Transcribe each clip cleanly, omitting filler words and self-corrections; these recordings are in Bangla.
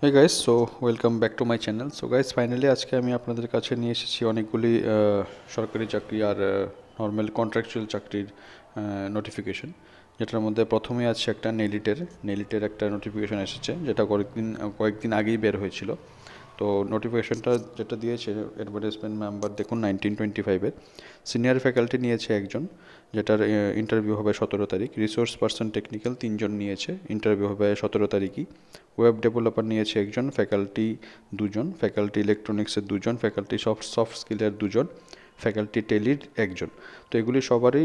Hey guys, so welcome back to my channel. So guys, finally আজকে আমি আপনাদের কাছে নিয়ে এসেছি অনেকগুলি সরকারি চাকরি আর নর্মাল কন্ট্রাকচুয়াল চাকরির নোটিফিকেশন, যেটার মধ্যে প্রথমেই আছে একটা নেলিটের একটা নোটিফিকেশন এসেছে, যেটা কয়েকদিন আগেই বের হয়েছিল। তো নোটিফিকেশনটা যেটা দিয়েছে অ্যাডভার্টাইজমেন্ট নাম্বার দেখুন 1925-এর। সিনিয়র ফ্যাকাল্টি নিয়েছে একজন, যেটার ইন্টারভিউ হবে 17 তারিখ। রিসোর্স পার্সন টেকনিক্যাল 3জন নিয়েছে, ইন্টারভিউ হবে 17 তারিখই। ওয়েব ডেভেলপার নিয়েছে একজন, ফ্যাকাল্টি 2জন, ফ্যাকাল্টি ইলেকট্রনিক্সের 2জন, ফ্যাকাল্টি সফট স্কিলের 2জন, ফ্যাকাল্টি টেলির একজন। তো এগুলি সবারই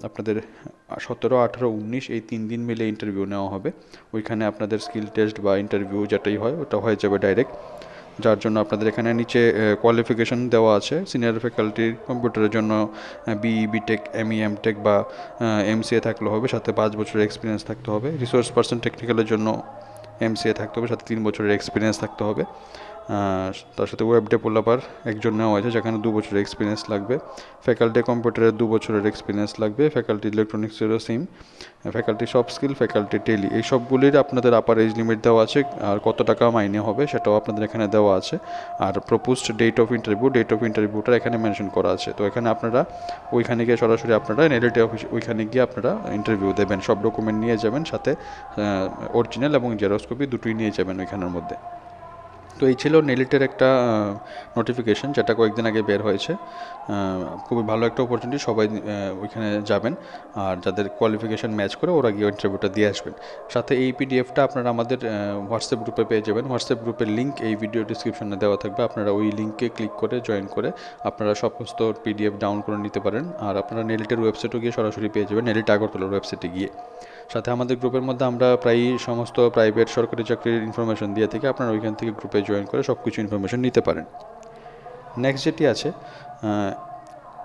আপনাদের 17, 18, 19 এই 3 দিন মিলে ইন্টারভিউ নেওয়া হবে। ওইখানে আপনাদের স্কিল টেস্ট বা ইন্টারভিউ যেটাই হয় ওটা হয়ে যাবে ডাইরেক্ট, যার জন্য আপনাদের এখানে নিচে কোয়ালিফিকেশন দেওয়া আছে। সিনিয়র ফ্যাকাল্টির কম্পিউটারের জন্য বিই, বিটেক, এমই, এমটেক বা এমসিএ থাকলে হবে, সাথে 5 বছরের এক্সপিরিয়েন্স থাকতে হবে। রিসোর্স পার্সন টেকনিক্যালের জন্য এমসিএ থাকতে হবে, সাথে 3 বছরের এক্সপিরিয়েন্স থাকতে হবে। তার সাথে ওয়েব ডেভেলপার একজন নেওয়া হয়েছে, যেখানে 2 বছরের এক্সপিরিয়েন্স লাগবে। ফ্যাকাল্টি কম্পিউটারের 2 বছরের এক্সপিরিয়েন্স লাগবে, ফ্যাকাল্টি ইলেকট্রনিক্সেরও same, faculty soft skill, faculty tele, এই সবগুলির আপনাদের আপার এজ লিমিট দেওয়া আছে। আর কত টাকা মাইনে হবে সেটাও আপনাদের এখানে দেওয়া আছে। আর প্রপোজড ডেট অফ ইন্টারভিউটা এখানে মেনশন করা আছে। তো এখানে আপনারা ওইখানে গিয়ে সরাসরি আপনারা নেলিটি অফিস ওইখানে গিয়ে আপনারা ইন্টারভিউ দেবেন। সব ডকুমেন্ট নিয়ে যাবেন, সাথে অরিজিনাল এবং জেরক্স কপি দুটোই নিয়ে যাবেন ওইখানের মধ্যে। তো এই ছিল নেলিটের একটা নোটিফিকেশন, যেটা কয়েকদিন আগে বের হয়েছে। খুবই ভালো একটা অপরচুনিটি, সবাই ওইখানে যাবেন। আর যাদের কোয়ালিফিকেশান ম্যাচ করে ওরা গিয়ে ইন্টারভিউটা দিয়ে আসবেন। সাথে এই পিডিএফটা আপনারা আমাদের হোয়াটসঅ্যাপ গ্রুপে পেয়ে যাবেন। হোয়াটসঅ্যাপ গ্রুপের লিঙ্ক এই ভিডিও ডিসক্রিপশনে দেওয়া থাকবে, আপনারা ওই লিঙ্কে ক্লিক করে জয়েন করে আপনারা সমস্ত পিডিএফ ডাউন করে নিতে পারেন। আর আপনারা নেলিটের ওয়েবসাইটও গিয়ে সরাসরি পেয়ে যাবেন, নেলিট আগরতলার ওয়েবসাইটে গিয়ে। সাথে আমাদের গ্রুপের মধ্যে আমরা প্রায়ই সমস্ত প্রাইভেট সরকারি চাকরির ইনফরমেশন দিয়ে থাকি, আপনারা ওইখান থেকে গ্রুপে জয়েন করে সব কিছু ইনফরমেশন নিতে পারেন। নেক্সট যেটি আছে,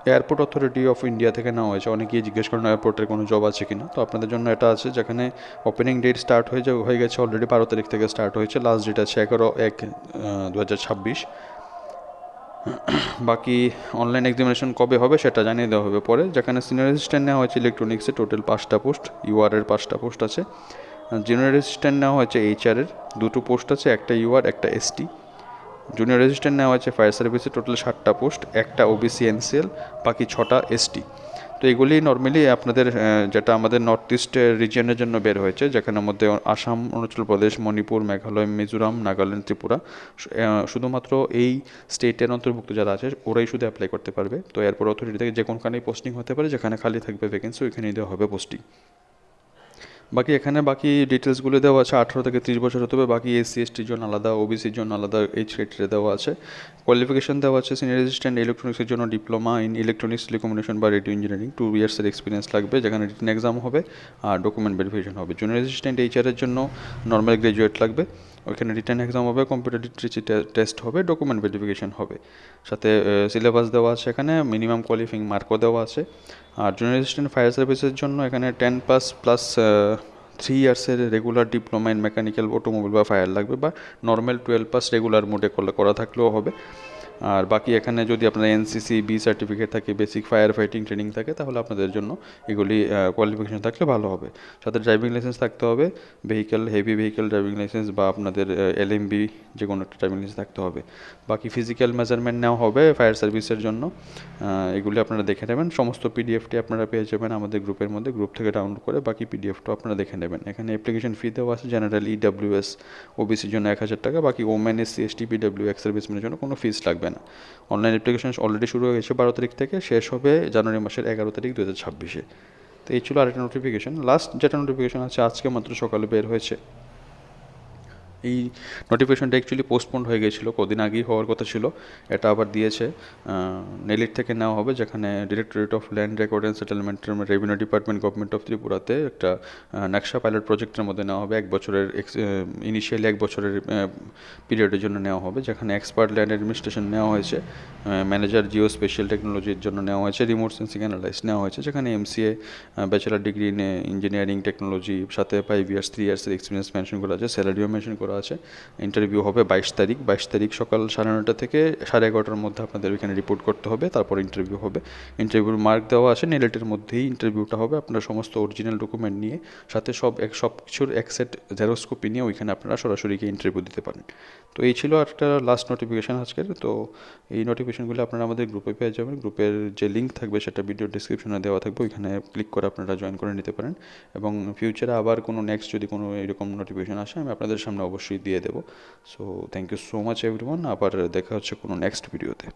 এয়ারপোর্ট অথরিটি অফ ইন্ডিয়া থেকে নেওয়া হয়েছে। অনেকেই জিজ্ঞেস করেন এয়ারপোর্টের কোনো জব আছে কি না। তো আপনাদের জন্য এটা আছে, যেখানে ওপেনিং ডেট স্টার্ট হয়ে গেছে অলরেডি, 12 তারিখ থেকে স্টার্ট হয়েছে। লাস্ট ডেট আছে 11/1/2026। বাকি অনলাইন এক্সামিনেশন কবে হবে সেটা জানিয়ে দেওয়া হবে পরে। যেখানে সিনিয়র অ্যাসিস্ট্যান্ট নেওয়া হয়েছে ইলেকট্রনিক্সে, টোটাল 5টা পোস্ট, ইউআরের 5টা পোস্ট আছে। জুনিয়র অ্যাসিস্ট্যান্ট নেওয়া হয়েছে এইচআরের 2টো পোস্ট আছে, একটা ইউআর, একটা এসটি। জুনিয়র অ্যাসিস্ট্যান্ট নেওয়া হয়েছে ফায়ার সার্ভিসে, টোটাল 7টা পোস্ট, একটা ওবিসি এনসিএল, বাকি 6টা এসটি। তো এগুলি নর্মালি আপনাদের যেটা আমাদের নর্থ ইস্ট রিজিয়নের জন্য বের হয়েছে, যেখানের মধ্যে আসাম, অরুণাচল প্রদেশ, মণিপুর, মেঘালয়, মিজোরাম, নাগাল্যান্ড, ত্রিপুরা, শুধুমাত্র এই স্টেটের অন্তর্ভুক্ত যারা আছে ওরাই শুধু অ্যাপ্লাই করতে পারবে। তো এরপর অথরিটি থেকে যে কোনখানেই পোস্টিং হতে পারে, যেখানে খালি থাকবে ভ্যাকেন্সি ওইখানেই দেওয়া হবে পোস্টিং। বাকি ডিটেলসগুলো দেওয়া আছে। 18 থেকে 30 বছর হতে হবে। বাকি এসসি এসটির জন্য আলাদা, ওবিসির জন্য আলাদা এজ ক্রাইটেরিয়া দেওয়া আছে। কোয়ালিফিকেশন দেওয়া আছে, সিনিয়র অ্যাসিস্ট্যান্ট ইলেকট্রনিক্সের জন্য ডিপ্লোমা ইন ইলেকট্রনিক্স, টেলিকমিউনিকেশন বা রেডিও ইঞ্জিনিয়ারিং, 2 ইয়ার্সের এক্সপিরিয়েন্স লাগবে, যেখানে রিটেন এক্সাম হবে আর ডকুমেন্ট ভেরিফিকেশন হবে। জুনিয়র অ্যাসিস্ট্যান্ট এইচআরের জন্য নর্মাল গ্র্যাজুয়েট লাগবে, ওইখানে রিটেন এক্সাম হবে, কম্পিউটার লিটারেসি টেস্ট হবে, ডকুমেন্ট ভেরিফিকেশন হবে। সাথে সিলেবাস দেওয়া আছে, এখানে মিনিমাম কোয়ালিফাইং মার্কও দেওয়া আছে। আর জুনিয়র অ্যাসিস্ট্যান্ট ফায়ার সার্ভিসের জন্য এখানে 10 পাস প্লাস 3 ইয়ার্সের regular diploma in mechanical, automobile বা ফায়ার লাগবে, বা নর্মাল 12 পাস রেগুলার মোডে করা থাকলেও হবে। আর বাকি এখানে যদি আপনার এনসিসি বি সার্টিফিকেট থাকে, বেসিক ফায়ার ফাইটিং ট্রেনিং থাকে, তাহলে আপনাদের জন্য এগুলি কোয়ালিফিকেশন থাকলে ভালো হবে। সাথে ড্রাইভিং লাইসেন্স থাকতে হবে, হেভি ভেহিকেল ড্রাইভিং লাইসেন্স বা আপনাদের এলএমবি যে কোনো একটা ড্রাইভিং লাইসেন্স থাকতে হবে। বাকি ফিজিক্যাল মেজারমেন্ট নেওয়া হবে ফায়ার সার্ভিসের জন্য, এগুলি আপনারা দেখে নেবেন। সমস্ত পিডিএফটি আপনারা পেয়ে যাবেন আমাদের গ্রুপের মধ্যে, গ্রুপ থেকে ডাউনলোড করে বাকি পিডিএফটাও আপনারা দেখে নেবেন। এখানে অ্যাপ্লিকেশন ফি দেওয়া আছে, জেনারেল, ইডাব্লিউএস, ওবিসির জন্য 1000 টাকা, বাকি women, SC ST, PwD, ex সার্ভিসম্যানের জন্য কোনো ফিস লাগবে না। অনলাইন অ্যাপ্লিকেশন অলরেডি শুরু হয়ে গেছে 12 তারিখ থেকে, শেষ হবে জানুয়ারি মাসের 11 তারিখ 2026-এ। তো এই ছিল আরেকটা নোটিফিকেশন। লাস্ট যেটা নোটিফিকেশন আছে আজকে মাত্র সকালে বের হয়েছে। এই নোটিফিকেশনটা অ্যাকচুয়ালি পোস্টপোন্ড হয়ে গেছিলো, কদিন আগেই হওয়ার কথা ছিল। এটা আবার দিয়েছে, নেলিট থেকে নেওয়া হবে, যেখানে directorate of land record and settlement, revenue department, government of ত্রিপুরাতে একটা নকশা পাইলট প্রজেক্টের মধ্যে নেওয়া হবে। 1 বছরের ইনিশিয়ালি 1 বছরের পিরিয়ডের জন্য নেওয়া হবে, যেখানে এক্সপার্ট ল্যান্ড অ্যাডমিনিস্ট্রেশন নেওয়া হয়েছে, ম্যানেজার জিও স্পেশাল টেকনোলজির জন্য নেওয়া হয়েছে, রিমোট সেন্সিং অ্যানালাইস নেওয়া হয়েছে, যেখানে MCA, bachelor degree in engineering technology, সাথে 5 ইয়ার্স 3 ইয়ার্সের এক্সপিরিয়েন্স মেনশন করা আছে, স্যালারিও মেনশন করা করা আছে। ইন্টারভিউ হবে 22 তারিখ সকাল 9:30 থেকে 11:30-র মধ্যে আপনাদের ওইখানে রিপোর্ট করতে হবে, তারপর ইন্টারভিউ হবে। ইন্টারভিউর মার্ক দেওয়া আছে, নেলেটের মধ্যেই ইন্টারভিউটা হবে। আপনারা সমস্ত অরিজিনাল ডকুমেন্ট নিয়ে সাথে সব কিছুর এক সেট জেরক্স কপি নিয়ে ওইখানে আপনারা সরাসরি গিয়ে ইন্টারভিউ দিতে পারেন। তো এই ছিল একটা লাস্ট নোটিফিকেশান আজকের। তো এই নোটিফিকেশনগুলো আপনারা আমাদের গ্রুপে পেয়ে যাবেন। গ্রুপের যে লিঙ্ক থাকবে সেটা ভিডিও ডিসক্রিপশনে দেওয়া থাকবে, ওইখানে ক্লিক করে আপনারা জয়েন করে নিতে পারেন। এবং ফিউচারে আবার কোনো নেক্সট যদি কোনো এরকম নোটিফিকেশান আসে আমি আপনাদের সামনে অবশ্যই দিয়ে দেবো। So thank you so much everyone. আবার দেখা হচ্ছে কোনো নেক্সট ভিডিওতে।